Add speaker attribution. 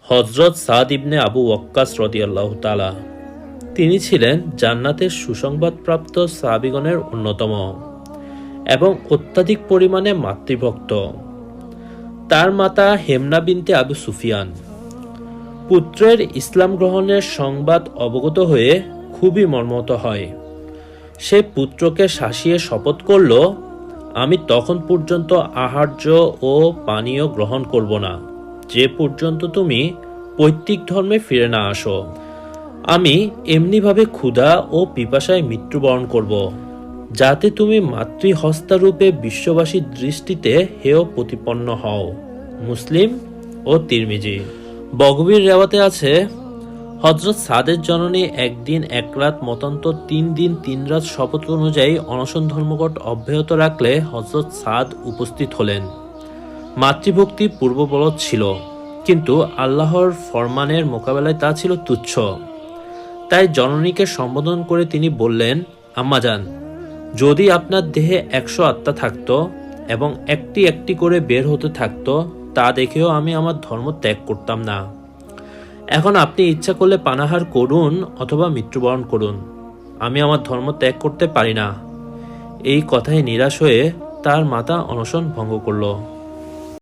Speaker 1: হযরত সাদ ইবনে আবু ওয়াক্কাস রাদিয়াল্লাহু তাআলা তিনি ছিলেন জান্নাতের সুসংবাদপ্রাপ্ত সাহাবীগণের অন্যতম এবং অত্যাধিক পরিমাণে মাতৃভক্ত। তার মাতা হেমনা বিনতে আবু সুফিয়ান পুত্রের ইসলাম গ্রহণের সংবাদ অবগত হয়ে খুবই মর্মাহত হয়। সে পুত্রকে শাসিয়ে শপথ করল, আমি তখন পর্যন্ত আহার্য ও পানীয় গ্রহণ করব না যে পর্যন্ত তুমি পৈতৃক ধর্মে ফিরে না আসো। আমি এমনিভাবে ক্ষুধা ও পিপাসায় মৃত্যুবরণ করব, যাতে তুমি মাতৃহস্তারূপে বিশ্ববাসীর দৃষ্টিতে হেয় প্রতিপন্ন হও। মুসলিম ও তিরমিজি। বগবীর রেওয়াতে আছে, হযরত সাদের জননী একদিন এক রাত মতান্তর 3 দিন 3 রাত শপথ অনুযায়ী অনশন ধর্মঘট অব্যাহত রাখলে হযরত সাদ উপস্থিত হলেন। মাতৃভক্তি পূর্ববলৎ ছিল, কিন্তু আল্লাহর ফরমানের মোকাবেলায় তা ছিল তুচ্ছ। তাই জননীকে সম্বোধন করে তিনি বললেন, আম্মাজান, যদি আপনার দেহে 100 আত্মা থাকত এবং একটি একটি করে বের হতে থাকতো, তা দেখেও আমি আমার ধর্ম ত্যাগ করতাম না। এখন আপনি ইচ্ছা করলে পানাহার করুন অথবা মৃত্যুবরণ করুন, আমি আমার ধর্ম ত্যাগ করতে পারি না। এই কথায় নিরাশ হয়ে তার মাতা অনশন ভঙ্গ করল।